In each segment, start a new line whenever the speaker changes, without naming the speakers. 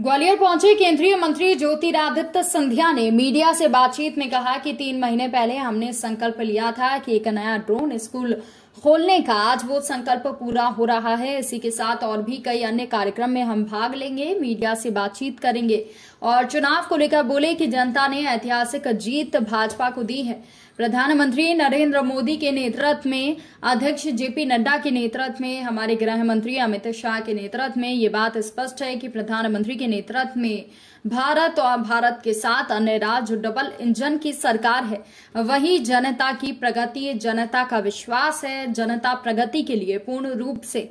ग्वालियर पहुंचे केंद्रीय मंत्री ज्योतिरादित्य सिंधिया ने मीडिया से बातचीत में कहा कि 3 महीने पहले हमने संकल्प लिया था कि एक नया ड्रोन स्कूल खोलने का। आज वो संकल्प पूरा हो रहा है। इसी के साथ और भी कई अन्य कार्यक्रम में हम भाग लेंगे, मीडिया से बातचीत करेंगे और चुनाव को लेकर बोले कि जनता ने ऐतिहासिक जीत भाजपा को दी है। प्रधानमंत्री नरेंद्र मोदी के नेतृत्व में, अध्यक्ष जेपी नड्डा के नेतृत्व में, हमारे गृह मंत्री अमित शाह के नेतृत्व में ये बात स्पष्ट है कि प्रधानमंत्री के नेतृत्व में भारत और भारत के साथ अन्य राज्य डबल इंजन की सरकार है। वही जनता की प्रगति, जनता का विश्वास है। जनता प्रगति के लिए पूर्ण रूप से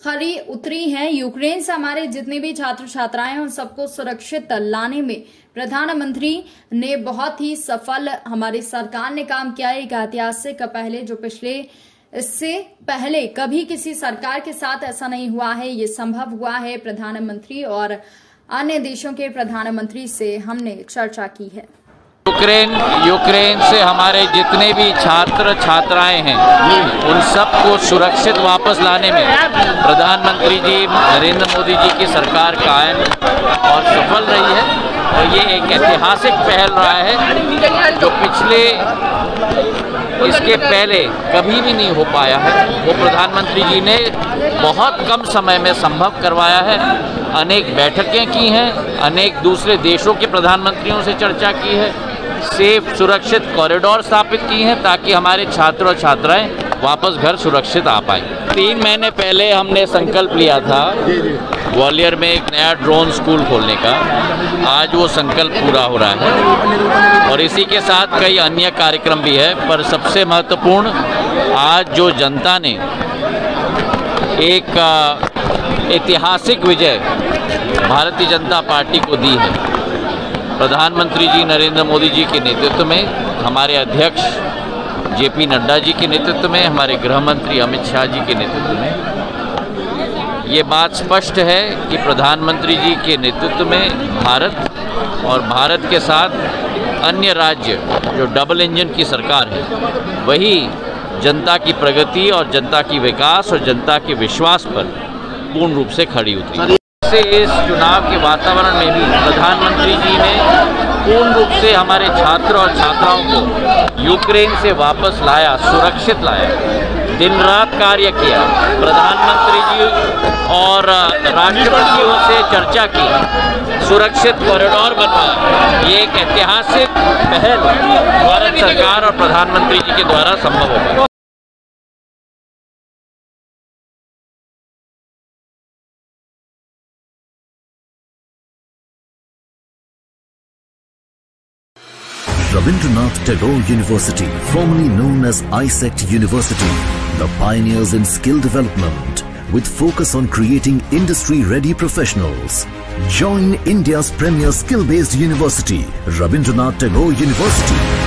खरी उतरी है। यूक्रेन से हमारे जितने भी छात्र छात्राएं उन सबको सुरक्षित लाने में प्रधानमंत्री ने बहुत ही सफल, हमारी सरकार ने काम किया है। एक ऐतिहासिक पहले जो पिछले इससे पहले कभी किसी सरकार के साथ ऐसा नहीं हुआ है, ये संभव हुआ है। प्रधानमंत्री और अन्य देशों के प्रधानमंत्री से हमने चर्चा की है।
यूक्रेन से हमारे जितने भी छात्र छात्राएं हैं उन सबको सुरक्षित वापस लाने में प्रधानमंत्री जी नरेंद्र मोदी जी की सरकार कायम और सफल रही है। और ये एक ऐतिहासिक पहल रहा है जो पिछले इसके पहले कभी भी नहीं हो पाया है। वो प्रधानमंत्री जी ने बहुत कम समय में संभव करवाया है। अनेक बैठकें की हैं, अनेक दूसरे देशों के प्रधानमंत्रियों से चर्चा की है, सेफ सुरक्षित कॉरिडोर स्थापित की हैं ताकि हमारे छात्र और छात्राएं वापस घर सुरक्षित आ पाएं। 3 महीने पहले हमने संकल्प लिया था ग्वालियर में एक नया ड्रोन स्कूल खोलने का। आज वो संकल्प पूरा हो रहा है और इसी के साथ कई अन्य कार्यक्रम भी है। पर सबसे महत्वपूर्ण, आज जो जनता ने एक ऐतिहासिक विजय भारतीय जनता पार्टी को दी है, प्रधानमंत्री जी नरेंद्र मोदी जी के नेतृत्व में, हमारे अध्यक्ष जेपी नड्डा जी के नेतृत्व में, हमारे गृह मंत्री अमित शाह जी के नेतृत्व में, ये बात स्पष्ट है कि प्रधानमंत्री जी के नेतृत्व में भारत और भारत के साथ अन्य राज्य जो डबल इंजन की सरकार है, वही जनता की प्रगति और जनता की विकास और जनता के विश्वास पर पूर्ण रूप से खड़ी उतरी। इस चुनाव के वातावरण में भी प्रधानमंत्री जी ने पूर्ण रूप से हमारे छात्र और छात्राओं को यूक्रेन से वापस लाया, सुरक्षित लाया, दिन रात कार्य किया। प्रधानमंत्री जी और राष्ट्रपतियों से चर्चा की, सुरक्षित कॉरिडोर बनवाया। ये एक ऐतिहासिक पहल भारत सरकार और प्रधानमंत्री जी के द्वारा संभव होगा।
Rabindranath Tagore University, formerly known as ISECT University, the pioneers in skill development with focus on creating industry-ready professionals. Join India's premier skill-based university, Rabindranath Tagore University.